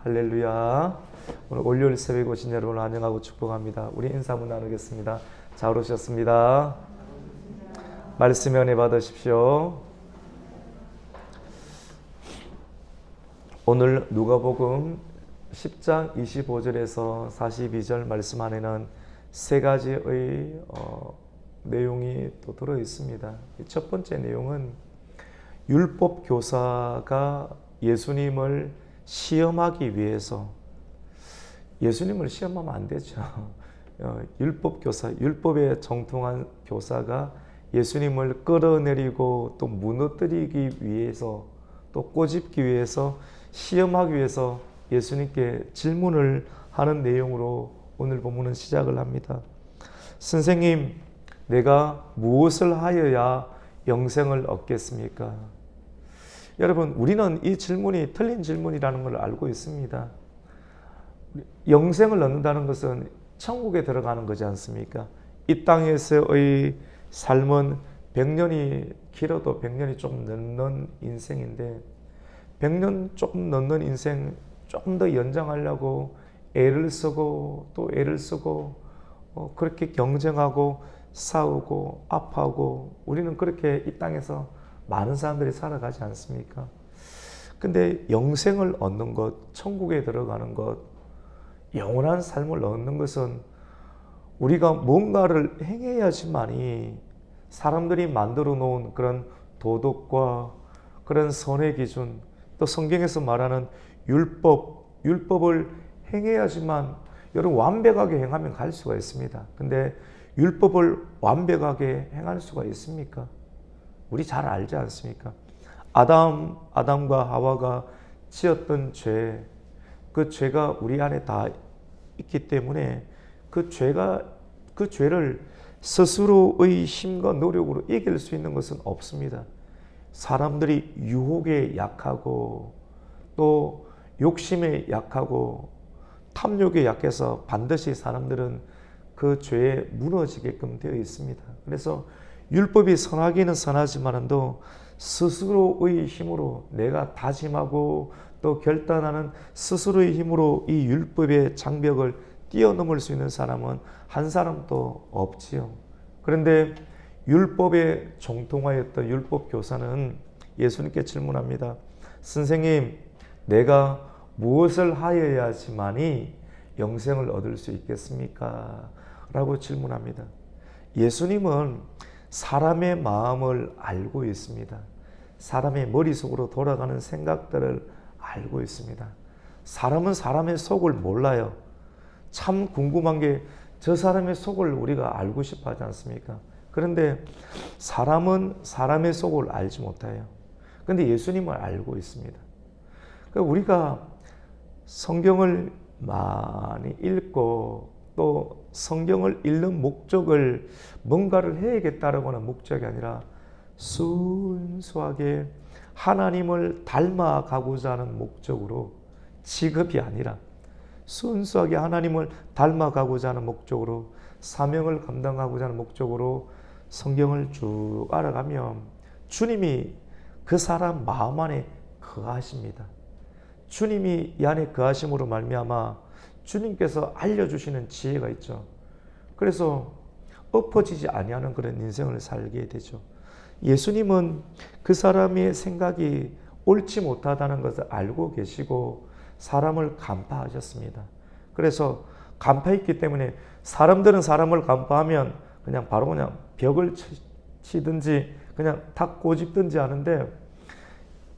할렐루야. 오늘 월요일 새벽 오신 여러분을 환영하고 축복합니다. 우리 인사 한번 나누겠습니다. 잘 오셨습니다. 말씀 은혜 받으십시오. 오늘 누가복음 10장 25절에서 42절 말씀 안에는 세 가지의 내용이 또 들어 있습니다. 첫 번째 내용은 율법 교사가 예수님을 시험하기 위해서, 예수님을 시험하면 안 되죠. 율법 교사, 율법에 정통한 교사가 예수님을 끌어내리고 또 무너뜨리기 위해서, 또 꼬집기 위해서, 시험하기 위해서 예수님께 질문을 하는 내용으로 오늘 본문은 시작을 합니다. 선생님, 내가 무엇을 하여야 영생을 얻겠습니까? 여러분, 우리는 이 질문이 틀린 질문이라는 걸 알고 있습니다. 영생을 얻는다는 것은 천국에 들어가는 거지 않습니까? 이 땅에서의 삶은 100년이 길어도 100년이 좀 넘는 인생인데, 100년 조금 넘는 인생 조금 더 연장하려고 애를 쓰고 또 애를 쓰고 그렇게 경쟁하고 싸우고 아파하고, 우리는 그렇게 이 땅에서 많은 사람들이 살아가지 않습니까? 근데 영생을 얻는 것, 천국에 들어가는 것, 영원한 삶을 얻는 것은 우리가 뭔가를 행해야지만이, 사람들이 만들어 놓은 그런 도덕과 그런 선의 기준, 또 성경에서 말하는 율법을 행해야지만, 여러분 완벽하게 행하면 갈 수가 있습니다. 근데 율법을 완벽하게 행할 수가 있습니까? 우리 잘 알지 않습니까? 아담과 하와가 지었던 죄, 그 죄가 우리 안에 다 있기 때문에 그 죄를 스스로의 힘과 노력으로 이길 수 있는 것은 없습니다. 사람들이 유혹에 약하고 또 욕심에 약하고 탐욕에 약해서 반드시 사람들은 그 죄에 무너지게끔 되어 있습니다. 그래서 율법이 선하기는 선하지만도 스스로의 힘으로, 내가 다짐하고 또 결단하는 스스로의 힘으로 이 율법의 장벽을 뛰어넘을 수 있는 사람은 한 사람도 없지요. 그런데 율법에 정통하였던 율법 교사는 예수님께 질문합니다. 선생님, 내가 무엇을 하여야지만이 영생을 얻을 수 있겠습니까? 라고 질문합니다. 예수님은 사람의 마음을 알고 있습니다. 사람의 머릿속으로 돌아가는 생각들을 알고 있습니다. 사람은 사람의 속을 몰라요. 참 궁금한 게, 저 사람의 속을 우리가 알고 싶어 하지 않습니까? 그런데 사람은 사람의 속을 알지 못해요. 그런데 예수님을 알고 있습니다. 우리가 성경을 많이 읽고 또 성경을 읽는 목적을 뭔가를 해야겠다라고 하는 목적이 아니라 순수하게 하나님을 닮아가고자 하는 목적으로, 직업이 아니라 순수하게 하나님을 닮아가고자 하는 목적으로, 사명을 감당하고자 하는 목적으로 성경을 쭉 알아가면 주님이 그 사람 마음 안에 거하십니다. 주님이 이 안에 거하심으로 말미암아 주님께서 알려주시는 지혜가 있죠. 그래서 엎어지지 아니하는 그런 인생을 살게 되죠. 예수님은 그 사람의 생각이 옳지 못하다는 것을 알고 계시고 사람을 간파하셨습니다. 그래서 간파했기 때문에 사람들은 사람을 간파하면 그냥 바로 그냥 벽을 치든지 그냥 탁 꼬집든지 하는데,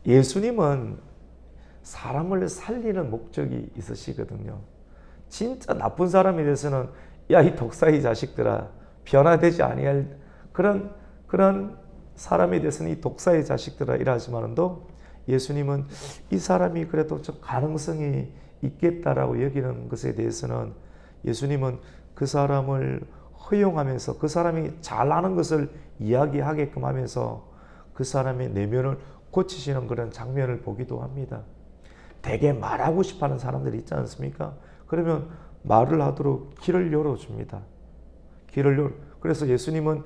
예수님은 사람을 살리는 목적이 있으시거든요. 진짜 나쁜 사람에 대해서는 야, 이 독사의 자식들아, 변화되지 아니할 그런 사람에 대해서는 이 독사의 자식들아 이러지만도, 예수님은 이 사람이 그래도 좀 가능성이 있겠다라고 여기는 것에 대해서는 예수님은 그 사람을 허용하면서 그 사람이 잘하는 것을 이야기하게끔 하면서 그 사람의 내면을 고치시는 그런 장면을 보기도 합니다. 되게 말하고 싶어하는 사람들이 있지 않습니까? 그러면 말을 하도록 길을 열어줍니다. 그래서 예수님은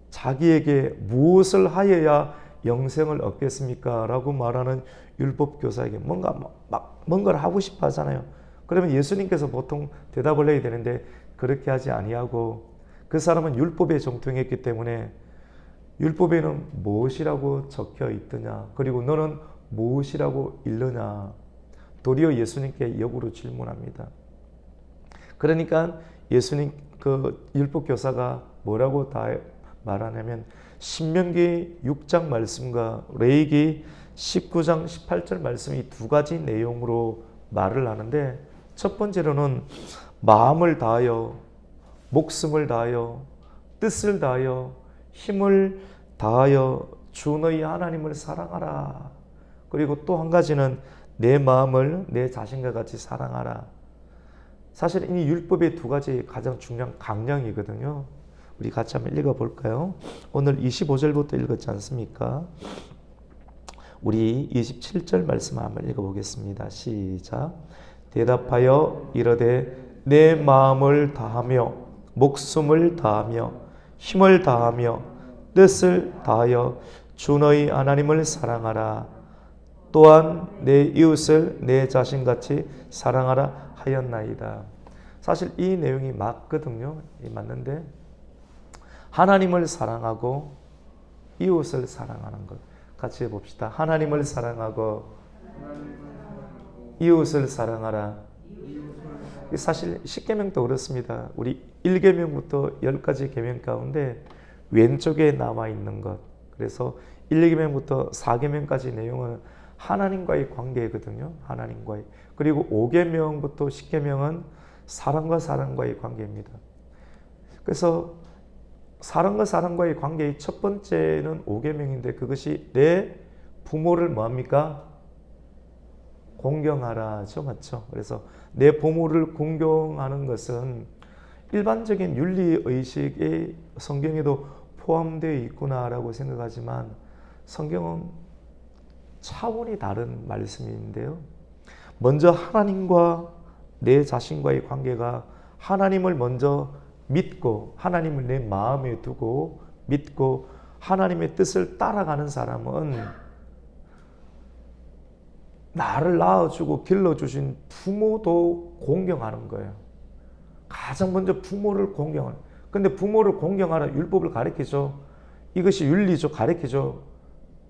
자기에게 무엇을 하여야 영생을 얻겠습니까? 라고 말하는 율법 교사에게 뭔가 막 뭔가를 하고 싶어 하잖아요. 그러면 예수님께서 보통 대답을 해야 되는데 그렇게 하지 아니하고 그 사람은 율법에 정통했기 때문에 율법에는 무엇이라고 적혀 있더냐, 그리고 너는 무엇이라고 읽느냐, 도리어 예수님께 역으로 질문합니다. 그러니까 예수님 그 율법 교사가 뭐라고 다 말하냐면 신명기 6장 말씀과 레위기 19장 18절 말씀이 두 가지 내용으로 말을 하는데, 첫 번째로는 마음을 다하여 목숨을 다하여 뜻을 다하여 힘을 다하여 주 너희 하나님을 사랑하라. 그리고 또 한 가지는 내 마음을 내 자신과 같이 사랑하라. 사실 이 율법의 두 가지 가장 중요한 강령이거든요. 우리 같이 한번 읽어볼까요? 오늘 25절부터 읽었지 않습니까? 우리 27절 말씀 한번 읽어보겠습니다. 시작. 대답하여 이르되 내 마음을 다하며 목숨을 다하며 힘을 다하며 뜻을 다하여 주 너희 하나님을 사랑하라. 또한 내 이웃을 내 자신같이 사랑하라 하였나이다. 사실 이 내용이 맞거든요. 맞는데 하나님을 사랑하고 이웃을 사랑하는 것 같이 해봅시다. 하나님을 사랑하고 이웃을 사랑하라. 사실 10계명도 그렇습니다. 우리 1계명부터 10가지 계명 가운데 왼쪽에 남아있는 것, 그래서 1계명부터 4계명까지 내용은 하나님과의 관계거든요. 하나님과의. 그리고 5계명부터 10계명은 사람과 사람과의 관계입니다. 그래서 사람과 사람과의 관계의 첫 번째는 5계명인데 그것이 내 부모를 뭐합니까? 공경하라죠. 맞죠? 그래서 내 부모를 공경하는 것은 일반적인 윤리의식의 성경에도 포함되어 있구나라고 생각하지만 성경은 차원이 다른 말씀인데요. 먼저 하나님과 내 자신과의 관계가 하나님을 먼저 믿고 하나님을 내 마음에 두고 믿고 하나님의 뜻을 따라가는 사람은 나를 낳아주고 길러주신 부모도 공경하는 거예요. 가장 먼저 부모를 공경하는. 근데 부모를 공경하라 율법을 가르치죠. 이것이 윤리죠. 가르치죠.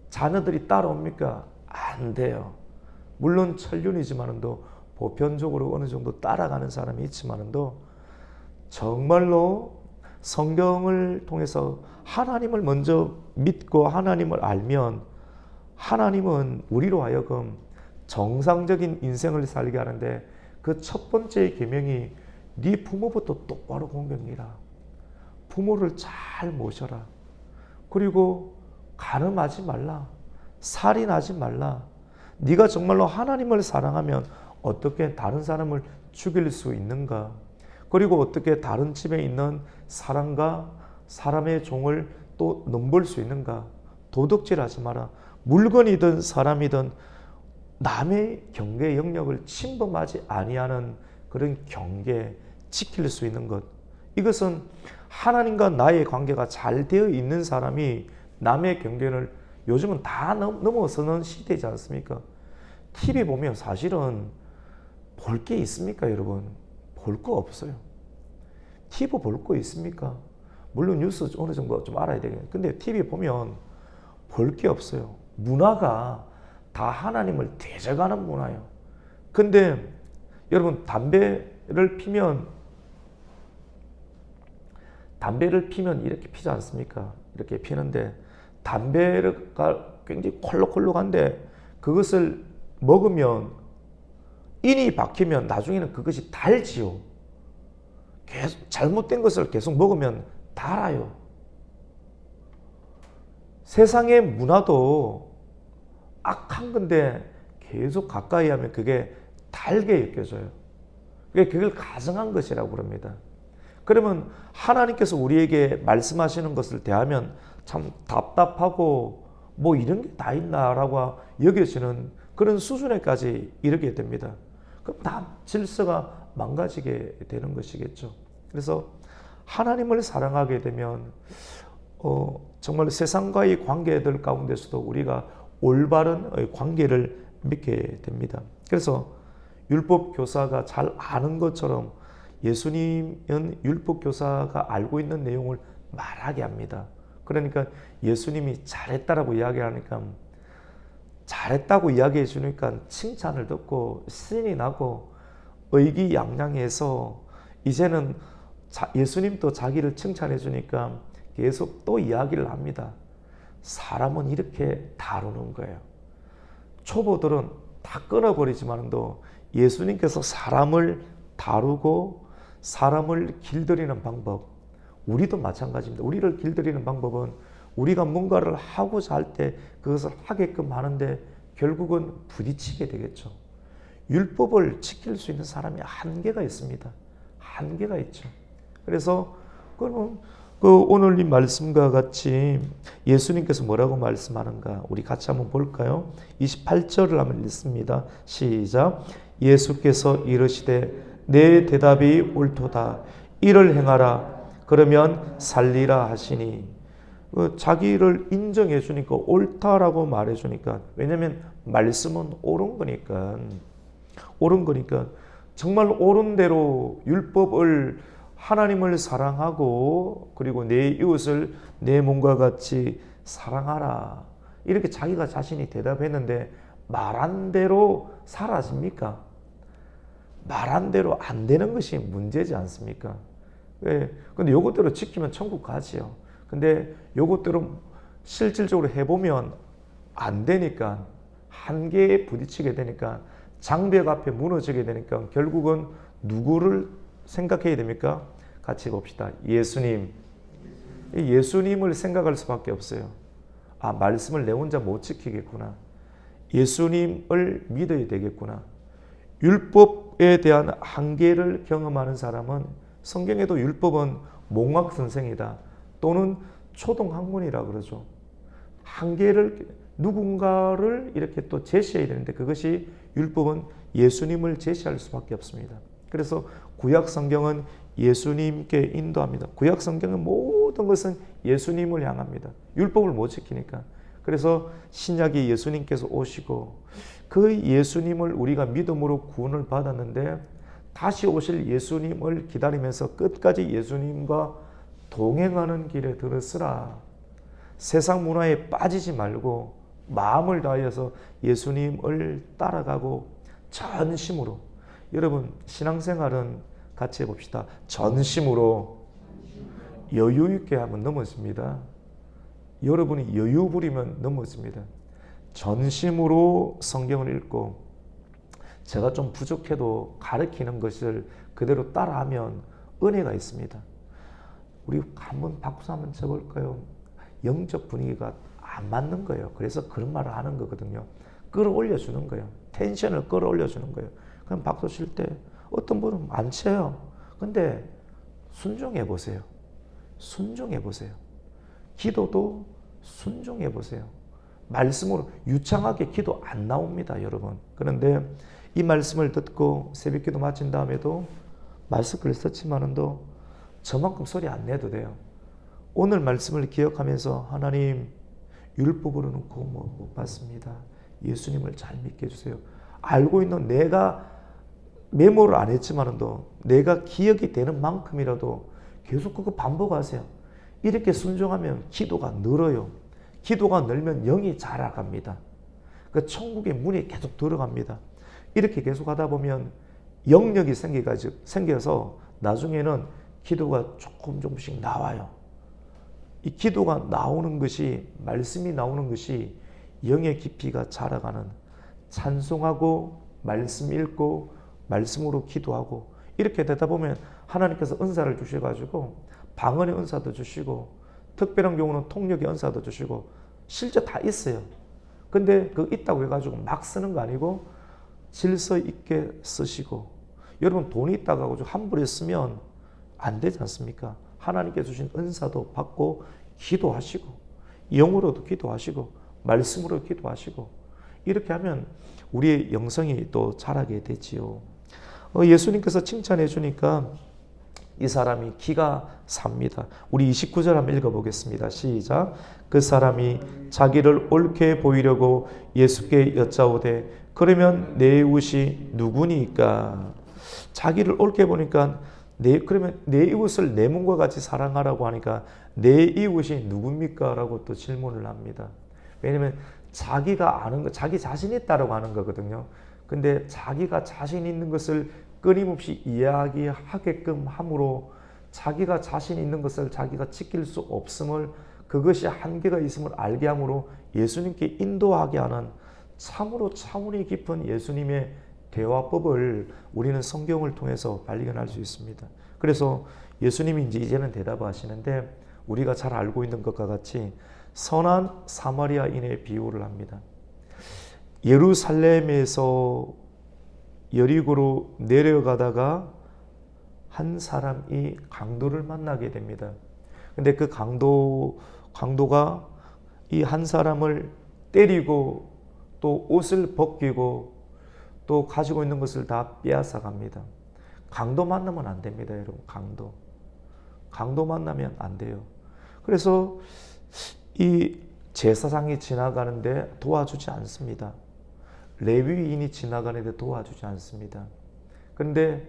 자녀들이 따라옵니까? 안 돼요. 물론 천륜이지만도 보편적으로 어느 정도 따라가는 사람이 있지만도 정말로 성경을 통해서 하나님을 먼저 믿고 하나님을 알면 하나님은 우리로 하여금 정상적인 인생을 살게 하는데 그 첫 번째 계명이 네 부모부터 똑바로 공경해라. 부모를 잘 모셔라. 그리고 간음하지 말라. 살인하지 말라. 네가 정말로 하나님을 사랑하면 어떻게 다른 사람을 죽일 수 있는가? 그리고 어떻게 다른 집에 있는 사람과 사람의 종을 또 넘볼 수 있는가? 도둑질하지 마라. 물건이든 사람이든 남의 경계 영역을 침범하지 아니하는 그런 경계 지킬 수 있는 것. 이것은 하나님과 나의 관계가 잘 되어 있는 사람이 남의 경계를 요즘은 다 넘어서는 시대이지 않습니까? TV 보면 사실은 볼 게 있습니까, 여러분? 볼 거 없어요. TV 볼 거 있습니까? 물론 뉴스 어느 정도 좀 알아야 되겠네. 근데 TV 보면 볼 게 없어요. 문화가 다 하나님을 대적하는 문화예요. 근데 여러분 담배를 피면 이렇게 피지 않습니까? 이렇게 피는데 담배가 굉장히 콜록콜록한데 그것을 먹으면 인이 박히면 나중에는 그것이 달지요. 계속 잘못된 것을 계속 먹으면 달아요. 세상의 문화도 악한 건데 계속 가까이 하면 그게 달게 느껴져요. 그걸 가증한 것이라고 부릅니다. 그러면 하나님께서 우리에게 말씀하시는 것을 대하면 참 답답하고 뭐 이런 게 다 있나라고 여겨지는 그런 수준에까지 이르게 됩니다. 그럼 다 질서가 망가지게 되는 것이겠죠. 그래서 하나님을 사랑하게 되면 정말 세상과의 관계들 가운데서도 우리가 올바른 관계를 맺게 됩니다. 그래서 율법 교사가 잘 아는 것처럼 예수님은 율법 교사가 알고 있는 내용을 말하게 합니다. 그러니까 예수님이 잘했다라고 이야기하니까, 잘했다고 이야기해 주니까 칭찬을 듣고 신이 나고 의기양양해서 이제는 예수님도 자기를 칭찬해 주니까 계속 또 이야기를 합니다. 사람은 이렇게 다루는 거예요. 초보들은 다 끊어버리지만도 예수님께서 사람을 다루고 사람을 길들이는 방법, 우리도 마찬가지입니다. 우리를 길들이는 방법은 우리가 뭔가를 하고자 할 때 그것을 하게끔 하는데 결국은 부딪히게 되겠죠. 율법을 지킬 수 있는 사람이 한계가 있습니다. 한계가 있죠. 그래서 그러면 오늘 이 말씀과 같이 예수님께서 뭐라고 말씀하는가 우리 같이 한번 볼까요? 28절을 한번 읽습니다. 시작. 예수께서 이르시되 내 대답이 옳도다. 이를 행하라. 그러면 살리라 하시니, 자기를 인정해 주니까 옳다라고 말해 주니까, 왜냐하면 말씀은 옳은 거니까 정말 옳은 대로 율법을, 하나님을 사랑하고 그리고 내 이웃을 내 몸과 같이 사랑하라, 이렇게 자기가 자신이 대답했는데 말한 대로 사라집니까? 말한 대로 안 되는 것이 문제지 않습니까? 왜? 근데 요것대로 지키면 천국 가지요. 근데 요것대로 실질적으로 해보면 안 되니까, 한계에 부딪히게 되니까, 장벽 앞에 무너지게 되니까 결국은 누구를 생각해야 됩니까? 같이 봅시다. 예수님. 예수님을 생각할 수밖에 없어요. 아, 말씀을 내 혼자 못 지키겠구나. 예수님을 믿어야 되겠구나. 율법에 대한 한계를 경험하는 사람은, 성경에도 율법은 몽학선생이다 또는 초등학문이라 그러죠. 한계를, 누군가를 이렇게 또 제시해야 되는데 그것이 율법은 예수님을 제시할 수밖에 없습니다. 그래서 구약 성경은 예수님께 인도합니다. 구약 성경은 모든 것은 예수님을 향합니다. 율법을 못 지키니까. 그래서 신약에 예수님께서 오시고 그 예수님을 우리가 믿음으로 구원을 받았는데, 다시 오실 예수님을 기다리면서 끝까지 예수님과 동행하는 길에 들으시라. 세상 문화에 빠지지 말고 마음을 다해서 예수님을 따라가고 전심으로, 여러분 신앙생활은 같이 해봅시다. 전심으로 여유 있게 하면 넘어집니다. 여러분이 여유 부리면 넘어집니다. 전심으로 성경을 읽고, 제가 좀 부족해도 가르치는 것을 그대로 따라하면 은혜가 있습니다. 우리 한번 박수 한번 쳐볼까요? 영적 분위기가 안 맞는 거예요. 그래서 그런 말을 하는 거거든요. 끌어올려 주는 거예요. 텐션을 끌어올려 주는 거예요. 그럼 박수 칠 때 어떤 분은 안 쳐요. 근데 순종해 보세요. 순종해 보세요. 기도도 순종해 보세요. 말씀으로 유창하게 기도 안 나옵니다, 여러분. 그런데 이 말씀을 듣고 새벽기도 마친 다음에도 마스크를 썼지만도 저만큼 소리 안 내도 돼요. 오늘 말씀을 기억하면서 하나님, 율법으로는 구원 못 받습니다. 예수님을 잘 믿게 해주세요. 알고 있는 내가 메모를 안 했지만도 내가 기억이 되는 만큼이라도 계속 그거 반복하세요. 이렇게 순종하면 기도가 늘어요. 기도가 늘면 영이 자라갑니다. 그 천국의 문이 계속 들어갑니다. 이렇게 계속 하다 보면 영역이 생겨서 나중에는 기도가 조금씩 나와요. 이 기도가 나오는 것이, 말씀이 나오는 것이 영의 깊이가 자라가는, 찬송하고 말씀 읽고 말씀으로 기도하고 이렇게 되다 보면 하나님께서 은사를 주셔가지고 방언의 은사도 주시고 특별한 경우는 통역의 은사도 주시고 실제 다 있어요. 근데 그 있다고 해가지고 막 쓰는 거 아니고 질서 있게 쓰시고, 여러분 돈이 있다고 하고 함부로 쓰면 안 되지 않습니까? 하나님께 주신 은사도 받고 기도하시고 영으로도 기도하시고 말씀으로 기도하시고 이렇게 하면 우리의 영성이 또 자라게 되지요. 예수님께서 칭찬해 주니까 이 사람이 기가 삽니다. 우리 29절 한번 읽어보겠습니다. 시작. 그 사람이 자기를 옳게 보이려고 예수께 여짜오되 그러면 내 이웃이 누구니까? 자기를 옳게 보니까 그러면 내 이웃을 내 몸과 같이 사랑하라고 하니까 내 이웃이 누굽니까? 라고 또 질문을 합니다. 왜냐하면 자기가 아는 거, 자기 자신이 있다라고 하는 거거든요. 근데 자기가 자신 있는 것을 끊임없이 이야기하게끔 함으로 자기가 자신 있는 것을 자기가 지킬 수 없음을, 그것이 한계가 있음을 알게 함으로 예수님께 인도하게 하는 참으로 차원이 깊은 예수님의 대화법을 우리는 성경을 통해서 발견할 수 있습니다. 그래서 예수님이 이제는 대답하시는데 우리가 잘 알고 있는 것과 같이 선한 사마리아인의 비유를 합니다. 예루살렘에서 여리고로 내려가다가 한 사람이 강도를 만나게 됩니다. 근데 그 강도가 이 한 사람을 때리고 또 옷을 벗기고 또 가지고 있는 것을 다 빼앗아 갑니다. 강도 만나면 안 됩니다, 여러분. 강도 만나면 안 돼요. 그래서 이 제사장이 지나가는데 도와주지 않습니다. 레위인이 지나가는데 도와주지 않습니다. 그런데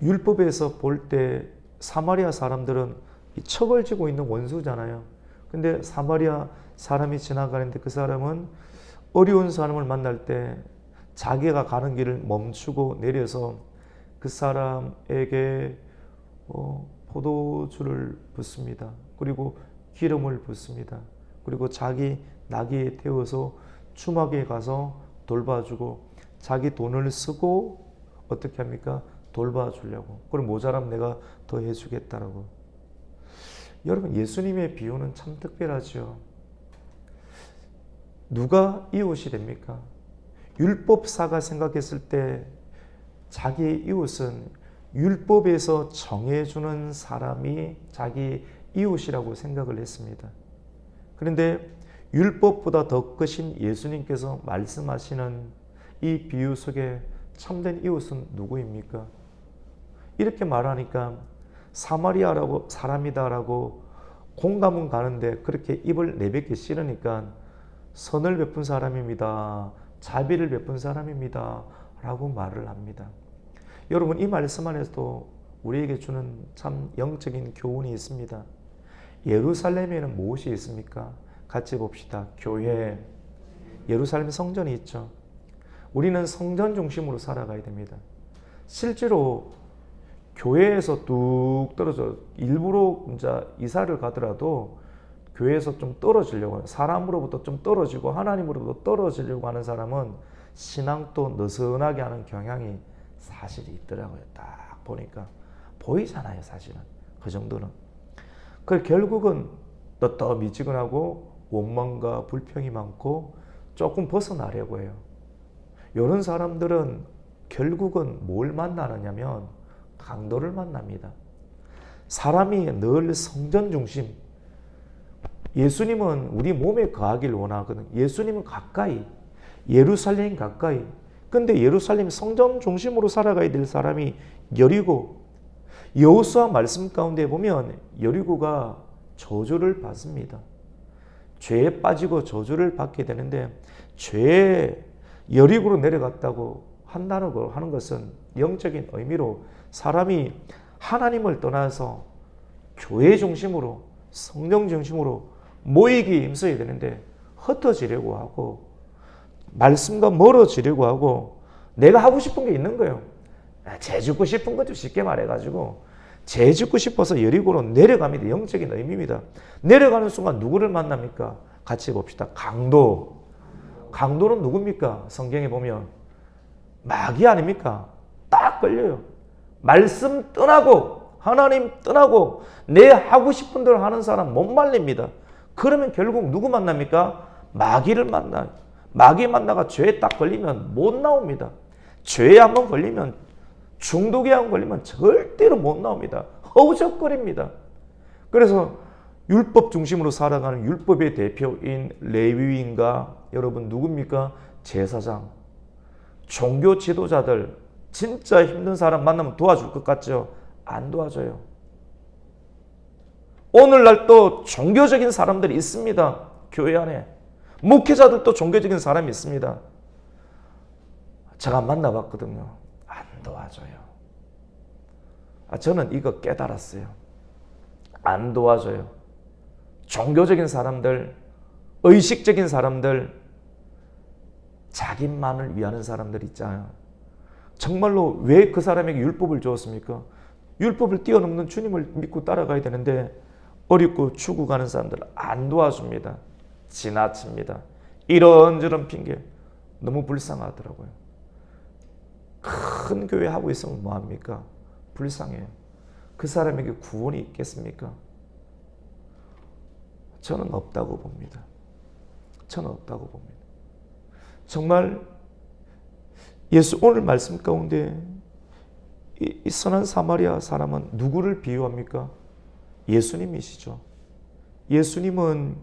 율법에서 볼 때 사마리아 사람들은 척을 지고 있는 원수잖아요. 근데 사마리아 사람이 지나가는데 그 사람은 어려운 사람을 만날 때 자기가 가는 길을 멈추고 내려서 그 사람에게 포도주를 붓습니다. 그리고 기름을 붓습니다. 그리고 자기 나귀에 태워서 주막에 가서 돌봐주고 자기 돈을 쓰고 어떻게 합니까? 돌봐주려고. 그럼 모자라면 내가 더 해주겠다라고. 여러분, 예수님의 비유는 참 특별하죠. 누가 이웃이 됩니까? 율법사가 생각했을 때 자기의 이웃은 율법에서 정해주는 사람이 자기 이웃이라고 생각을 했습니다. 그런데 율법보다 더 크신 예수님께서 말씀하시는 이 비유 속에 참된 이웃은 누구입니까? 이렇게 말하니까 사마리아라고 사람이다라고 공감은 가는데 그렇게 입을 내뱉기 싫으니까 선을 베푼 사람입니다. 자비를 베푼 사람입니다. 라고 말을 합니다. 여러분, 이 말씀 안에서도 우리에게 주는 참 영적인 교훈이 있습니다. 예루살렘에는 무엇이 있습니까? 같이 봅시다. 교회. 예루살렘 성전이 있죠. 우리는 성전 중심으로 살아가야 됩니다. 실제로 교회에서 뚝 떨어져 일부러 이제 이사를 가더라도 교회에서 좀 떨어지려고 하는, 사람으로부터 좀 떨어지고 하나님으로부터 떨어지려고 하는 사람은 신앙도 느슨하게 하는 경향이 사실이 있더라고요. 딱 보니까 보이잖아요, 사실은. 그 정도는. 그 결국은 또 미지근하고 원망과 불평이 많고 조금 벗어나려고 해요. 이런 사람들은 결국은 뭘 만나느냐면 강도를 만납니다. 사람이 늘 성전 중심. 예수님은 우리 몸에 거하길 원하거든. 예수님은 가까이, 예루살렘 가까이. 근데 예루살렘 성전 중심으로 살아가야 될 사람이 여리고, 여호수아 말씀 가운데 보면 여리고가 저주를 받습니다. 죄에 빠지고 저주를 받게 되는데, 죄에 여리고로 내려갔다고 한다고 하는 것은 영적인 의미로 사람이 하나님을 떠나서 교회 중심으로, 성령 중심으로 모이기 힘써야 되는데 흩어지려고 하고 말씀과 멀어지려고 하고 내가 하고 싶은 게 있는 거예요. 죄 짓고 싶은 거죠. 쉽게 말해가지고 죄 짓고 싶어서 여리고로 내려갑니다. 영적인 의미입니다. 내려가는 순간 누구를 만납니까? 같이 봅시다. 강도. 강도는 누굽니까? 성경에 보면 마귀 아닙니까? 딱 걸려요. 말씀 떠나고 하나님 떠나고 내 하고 싶은 대로 하는 사람 못 말립니다. 그러면 결국 누구 만납니까? 마귀를 만나요. 마귀 만나가 죄에 딱 걸리면 못 나옵니다. 죄에 한번 걸리면, 중독에 한번 걸리면 절대로 못 나옵니다. 허우적거립니다. 그래서 율법 중심으로 살아가는 율법의 대표인 레위인과 여러분 누굽니까? 제사장, 종교 지도자들, 진짜 힘든 사람 만나면 도와줄 것 같죠? 안 도와줘요. 오늘날 또 종교적인 사람들이 있습니다. 교회 안에. 목회자들도 종교적인 사람이 있습니다. 제가 만나봤거든요. 안 도와줘요. 저는 이거 깨달았어요. 안 도와줘요. 종교적인 사람들, 의식적인 사람들, 자기만을 위하는 사람들 있잖아요. 정말로 왜 그 사람에게 율법을 주었습니까? 율법을 뛰어넘는 주님을 믿고 따라가야 되는데 어렵고 죽어가는 사람들 안 도와줍니다. 지나칩니다. 이런저런 핑계. 너무 불쌍하더라고요. 큰 교회 하고 있으면 뭐합니까? 불쌍해요. 그 사람에게 구원이 있겠습니까? 저는 없다고 봅니다. 저는 없다고 봅니다. 정말 예수 오늘 말씀 가운데 이 선한 사마리아 사람은 누구를 비유합니까? 예수님이시죠. 예수님은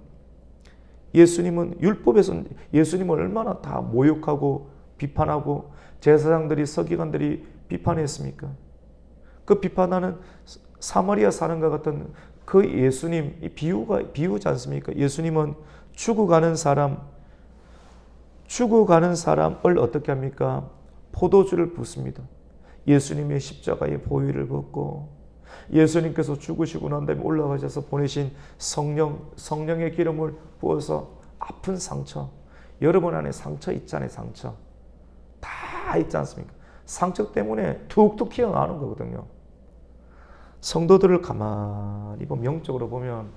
율법에서 예수님을 얼마나 다 모욕하고 비판하고 제사장들이 서기관들이 비판했습니까? 그 비판하는 사마리아 사람과 같은 그 예수님 이 비유지 않습니까? 예수님은 죽어가는 사람을 어떻게 합니까? 포도주를 붓습니다. 예수님의 십자가의 보혈을 붓고 예수님께서 죽으시고 난 다음에 올라가셔서 보내신 성령의 기름을 부어서 아픈 상처, 여러분 안에 상처 있잖아요. 상처 다 있지 않습니까? 상처 때문에 툭툭 튀어나오는 거거든요. 성도들을 가만히 보면 영적으로 보면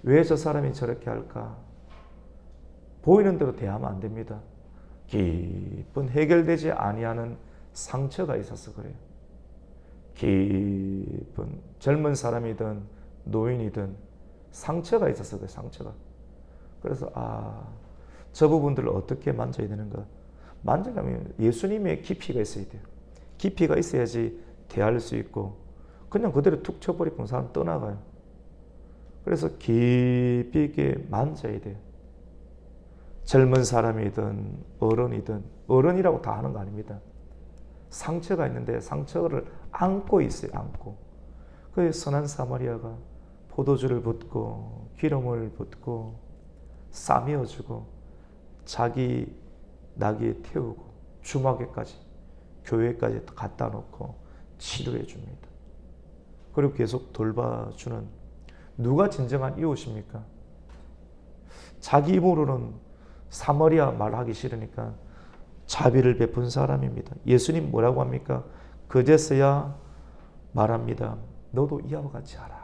왜 저 사람이 저렇게 할까? 보이는 대로 대하면 안 됩니다. 깊은 해결되지 아니하는 상처가 있어서 그래요. 깊은 젊은 사람이든 노인이든 상처가 있어서 그래요. 상처가. 그래서 저 부분들을 어떻게 만져야 되는가? 만져가면 예수님의 깊이가 있어야 돼요. 깊이가 있어야지 대할 수 있고 그냥 그대로 툭 쳐버리면 사람 떠나가요. 그래서 깊이 있게 만져야 돼요. 젊은 사람이든 어른이든 어른이라고 다 하는 거 아닙니다. 상처가 있는데 상처를 안고 있어요. 안고. 그래서 선한 사마리아가 포도주를 붓고 기름을 붓고 싸매어주고 자기 나귀에 태우고 주막에까지 교회까지 갖다 놓고 치료해 줍니다. 그리고 계속 돌봐주는 누가 진정한 이웃입니까? 자기 입으로는 사마리아 말하기 싫으니까 자비를 베푼 사람입니다. 예수님 뭐라고 합니까? 그제서야 말합니다. 너도 이와 같이 하라.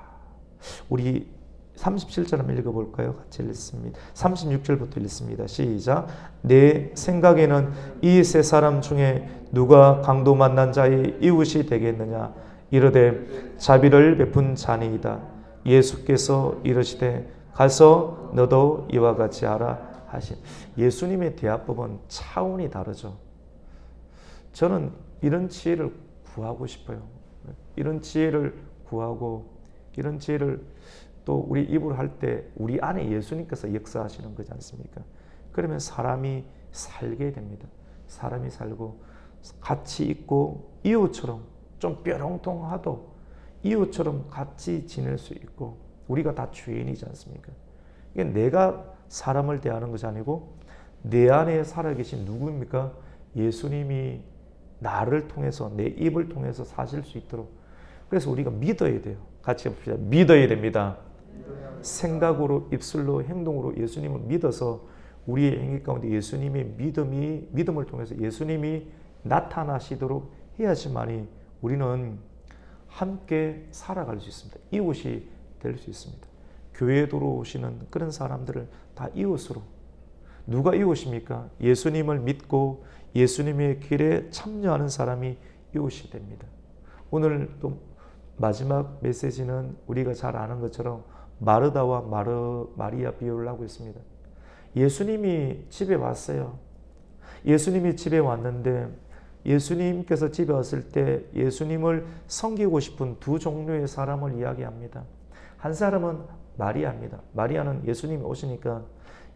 우리 37절 한번 읽어볼까요? 같이 읽습니다. 36절부터 읽습니다. 시작. 내 생각에는 이 세 사람 중에 누가 강도 만난 자의 이웃이 되겠느냐? 이르되 자비를 베푼 자니이다. 예수께서 이르시되 가서 너도 이와 같이 하라 하신. 예수님의 대화법은 차원이 다르죠. 저는 이런 지혜를 구하고 싶어요. 이런 지혜를 구하고 이런 지혜를 또 우리 입으로 할 때 우리 안에 예수님께서 역사하시는 거지 않습니까? 그러면 사람이 살게 됩니다. 사람이 살고 같이 있고 이웃처럼 좀 뾰롱통하도 이웃처럼 같이 지낼 수 있고 우리가 다 주인이지 않습니까? 이게 내가 사람을 대하는 것이 아니고 내 안에 살아계신 누구입니까? 예수님이 나를 통해서 내 입을 통해서 사실 수 있도록. 그래서 우리가 믿어야 돼요. 같이 봅시다. 믿어야 됩니다. 생각으로 입술로 행동으로 예수님을 믿어서 우리의 행위 가운데 예수님의 믿음을 통해서 예수님이 나타나시도록 해야지만이 우리는 함께 살아갈 수 있습니다. 이웃이 될 수 있습니다. 교회에 들어오시는 그런 사람들을 다 이웃으로. 누가 이웃입니까? 예수님을 믿고 예수님의 길에 참여하는 사람이 이웃이 됩니다. 오늘 또 마지막 메시지는 우리가 잘 아는 것처럼 마르다와 마리아 비유를 하고 있습니다. 예수님이 집에 왔어요. 예수님이 집에 왔는데 예수님께서 집에 왔을 때 예수님을 섬기고 싶은 두 종류의 사람을 이야기합니다. 한 사람은 마리아입니다. 마리아는 예수님이 오시니까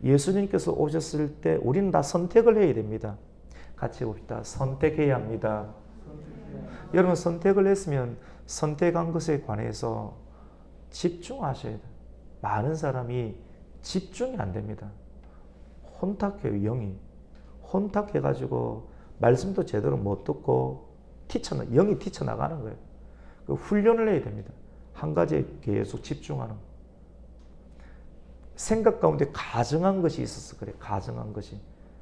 예수님께서 오셨을 때 우리는 다 선택을 해야 됩니다. 같이 봅시다. 선택해야 합니다. 여러분 선택을 했으면 선택한 것에 관해서 집중하셔야 돼요. 많은 사람이 집중이 안 됩니다. 혼탁해요. 영이 혼탁해가지고 말씀도 제대로 못 듣고 영이 튀쳐나가는 거예요. 그 훈련을 해야 됩니다. 한 가지에 계속 집중하는. 생각 가운데 가정한 것이 있어서 그래. 가정한 것이.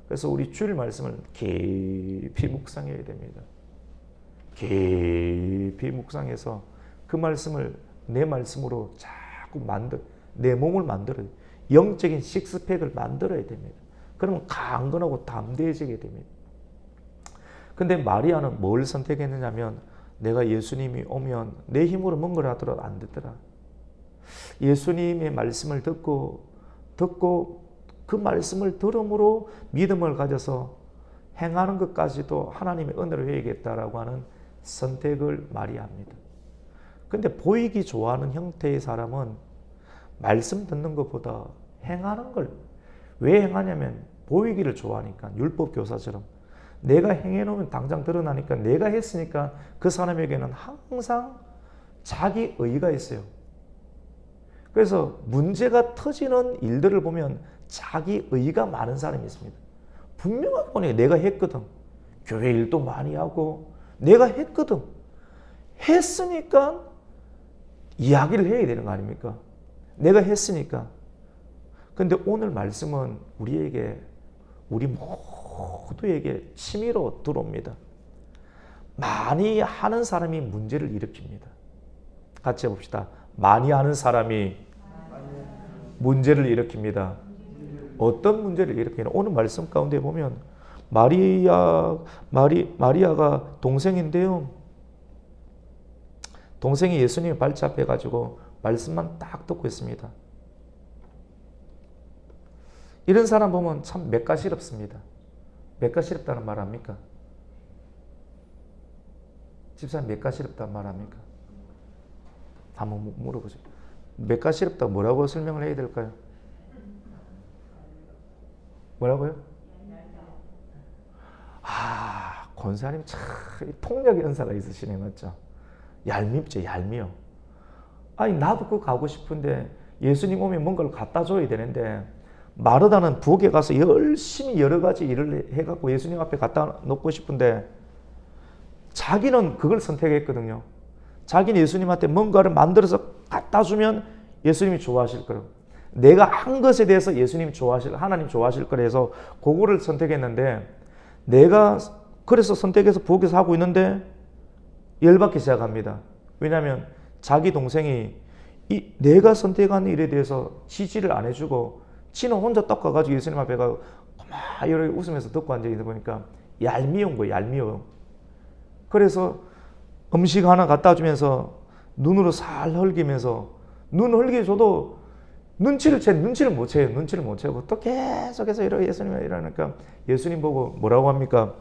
그래서 우리 주일 말씀을 깊이 묵상해야 됩니다. 깊이 묵상해서 그 말씀을 내 말씀으로 자꾸 내 몸을 만들어야 돼요. 영적인 식스팩을 만들어야 됩니다. 그러면 강건하고 담대해지게 됩니다. 근데 마리아는 뭘 선택했느냐면 내가 예수님이 오면 내 힘으로 뭔가를 하더라도 안 되더라. 예수님의 말씀을 듣고 그 말씀을 들음으로 믿음을 가져서 행하는 것까지도 하나님의 은혜로 해야겠다라고 하는 선택을 마리아합니다. 근데 보이기 좋아하는 형태의 사람은 말씀 듣는 것보다 행하는 걸 왜 행하냐면 보이기를 좋아하니까. 율법 교사처럼 내가 행해놓으면 당장 드러나니까 내가 했으니까 그 사람에게는 항상 자기 의의가 있어요. 그래서 문제가 터지는 일들을 보면 자기 의의가 많은 사람이 있습니다. 분명하게 보니 내가 했거든. 교회 일도 많이 하고 내가 했거든. 했으니까 이야기를 해야 되는 거 아닙니까? 내가 했으니까. 근데 오늘 말씀은 우리 모두에게 치밀어 들어옵니다. 많이 하는 사람이 문제를 일으킵니다. 같이 해봅시다. 많이 하는 사람이 문제를 일으킵니다. 어떤 문제를 일으키냐? 오늘 말씀 가운데 보면 마리아가 동생인데요. 동생이 예수님의 발치 앞에 가지고 말씀만 딱 듣고 있습니다. 이런 사람 보면 참 맥가시럽습니다. 맥가시럽다는 말 합니까? 집사님 맥가시럽다는 말 합니까? 한번 물어보세요. 맥가시럽다 뭐라고 설명을 해야 될까요? 뭐라고요? 권사님 참 통역의 은사가 있으시네, 맞죠? 얄밉죠, 얄미워. 아니 나도 그거 가고 싶은데 예수님 오면 뭔가를 갖다 줘야 되는데 마르다는 부엌에 가서 열심히 여러 가지 일을 해갖고 예수님 앞에 갖다 놓고 싶은데 자기는 그걸 선택했거든요. 자기는 예수님한테 뭔가를 만들어서 갖다 주면 예수님이 좋아하실 거라고. 내가 한 것에 대해서 하나님 좋아하실 거라 해서 그거를 선택했는데 내가 그래서 선택해서 부엌에서 하고 있는데 열받기 시작합니다. 왜냐하면 자기 동생이 내가 선택한 일에 대해서 지지를 안 해주고 지는 혼자 딱 가가지고 예수님 앞에 가고 막 이렇게 웃으면서 듣고 앉아있다 보니까 얄미운 거예요. 얄미워. 그래서 음식 하나 갖다 주면서 눈으로 살 흘기면서 눈 흘겨줘도 눈치를 못 채고 또 계속해서 예수님이 이러니까 예수님 보고 뭐라고 합니까?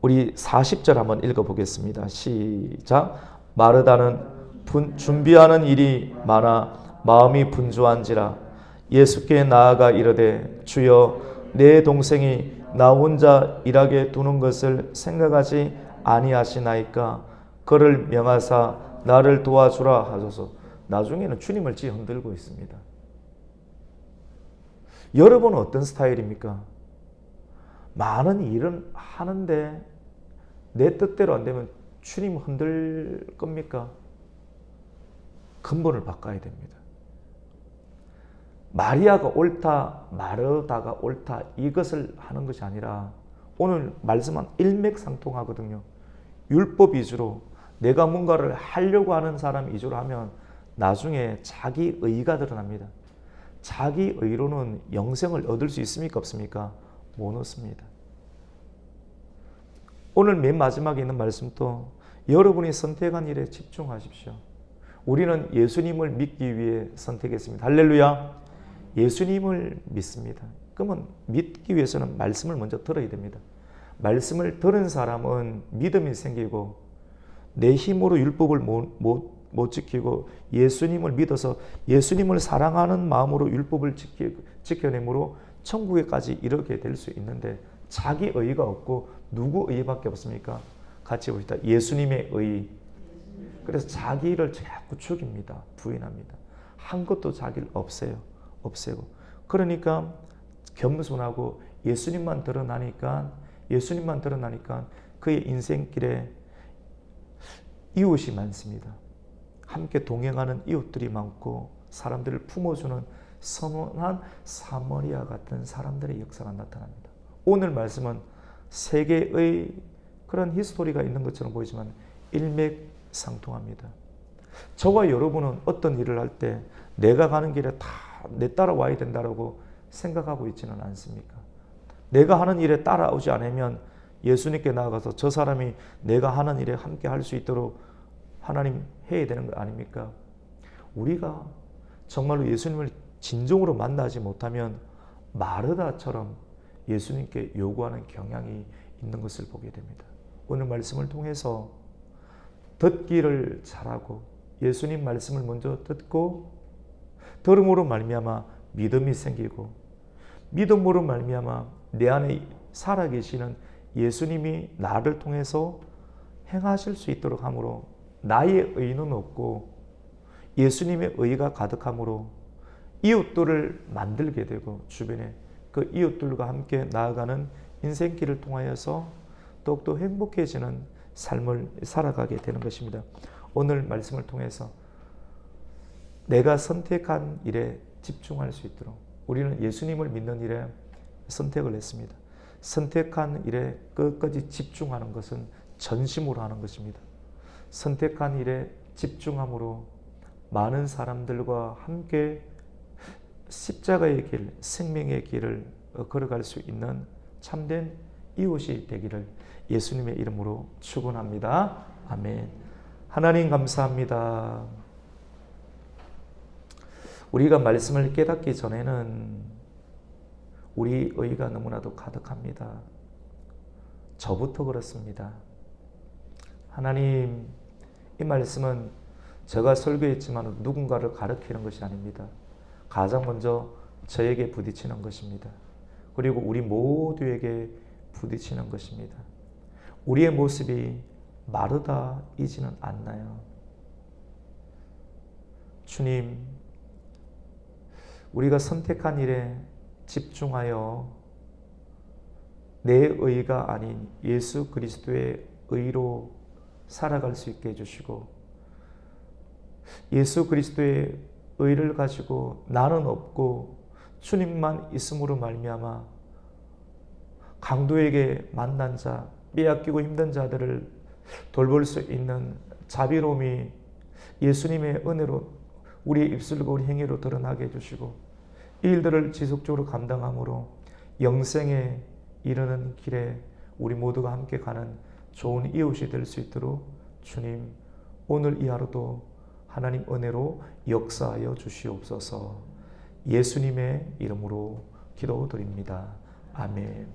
우리 40절 한번 읽어보겠습니다. 시작. 마르다는 준비하는 일이 많아 마음이 분주한지라 예수께 나아가 이르되 주여 내 동생이 나 혼자 일하게 두는 것을 생각하지 아니하시나이까 그를 명하사 나를 도와주라 하소서. 나중에는 주님을 흔들고 있습니다. 여러분은 어떤 스타일입니까? 많은 일은 하는데 내 뜻대로 안 되면 주님 흔들 겁니까? 근본을 바꿔야 됩니다. 마리아가 옳다, 마르다가 옳다 이것을 하는 것이 아니라 오늘 말씀은 일맥상통하거든요. 율법 위주로 내가 뭔가를 하려고 하는 사람 위주로 하면 나중에 자기 의가 드러납니다. 자기 의로는 영생을 얻을 수 있습니까? 없습니까? 못 얻습니다. 오늘 맨 마지막에 있는 말씀도 여러분이 선택한 일에 집중하십시오. 우리는 예수님을 믿기 위해 선택했습니다. 할렐루야. 예수님을 믿습니다. 그러면 믿기 위해서는 말씀을 먼저 들어야 됩니다. 말씀을 들은 사람은 믿음이 생기고 내 힘으로 율법을 못 지키고 예수님을 믿어서 예수님을 사랑하는 마음으로 율법을 지켜내므로 천국에까지 이르게 될 수 있는데 자기 의의가 없고 누구 의의밖에 없습니까? 같이 봅시다. 예수님의 의의. 그래서 자기를 자꾸 죽입니다. 부인합니다. 한 것도 자기를 없애고. 그러니까 겸손하고 예수님만 드러나니까 그의 인생길에 이웃이 많습니다. 함께 동행하는 이웃들이 많고 사람들을 품어주는 선한 사마리아 같은 사람들의 역사가 나타납니다. 오늘 말씀은 세계의 그런 히스토리가 있는 것처럼 보이지만 일맥상통합니다. 저와 여러분은 어떤 일을 할 때 내가 가는 길에 다 내 따라와야 된다고 생각하고 있지는 않습니까? 내가 하는 일에 따라오지 않으면 예수님께 나아가서 저 사람이 내가 하는 일에 함께 할 수 있도록 하나님 해야 되는 거 아닙니까? 우리가 정말로 예수님을 진정으로 만나지 못하면 마르다처럼 예수님께 요구하는 경향이 있는 것을 보게 됩니다. 오늘 말씀을 통해서 듣기를 잘하고 예수님 말씀을 먼저 듣고 들음으로 말미암아 믿음이 생기고 믿음으로 말미암아 내 안에 살아계시는 예수님이 나를 통해서 행하실 수 있도록 함으로 나의 의는 없고 예수님의 의가 가득함으로 이웃들을 만들게 되고 주변에 그 이웃들과 함께 나아가는 인생길을 통하여서 더욱더 행복해지는 삶을 살아가게 되는 것입니다. 오늘 말씀을 통해서 내가 선택한 일에 집중할 수 있도록 우리는 예수님을 믿는 일에 선택을 했습니다. 선택한 일에 끝까지 집중하는 것은 전심으로 하는 것입니다. 선택한 일에 집중함으로 많은 사람들과 함께 십자가의 길, 생명의 길을 걸어갈 수 있는 참된 이웃이 되기를 예수님의 이름으로 축원합니다. 아멘. 하나님 감사합니다. 우리가 말씀을 깨닫기 전에는 우리 의가 너무나도 가득합니다. 저부터 그렇습니다. 하나님, 이 말씀은 제가 설교했지만 누군가를 가르치는 것이 아닙니다. 가장 먼저 저에게 부딪히는 것입니다. 그리고 우리 모두에게 부딪히는 것입니다. 우리의 모습이 마르다이지는 않나요? 주님, 우리가 선택한 일에 집중하여 내 의가 아닌 예수 그리스도의 의로 살아갈 수 있게 해주시고 예수 그리스도의 의를 가지고 나는 없고 주님만 있음으로 말미암아 강도에게 만난 자, 빼앗기고 힘든 자들을 돌볼 수 있는 자비로움이 예수님의 은혜로 우리의 입술과 우리 행위로 드러나게 해주시고 이 일들을 지속적으로 감당함으로 영생에 이르는 길에 우리 모두가 함께 가는 좋은 이웃이 될 수 있도록 주님 오늘 이 하루도 하나님 은혜로 역사하여 주시옵소서. 예수님의 이름으로 기도드립니다. 아멘.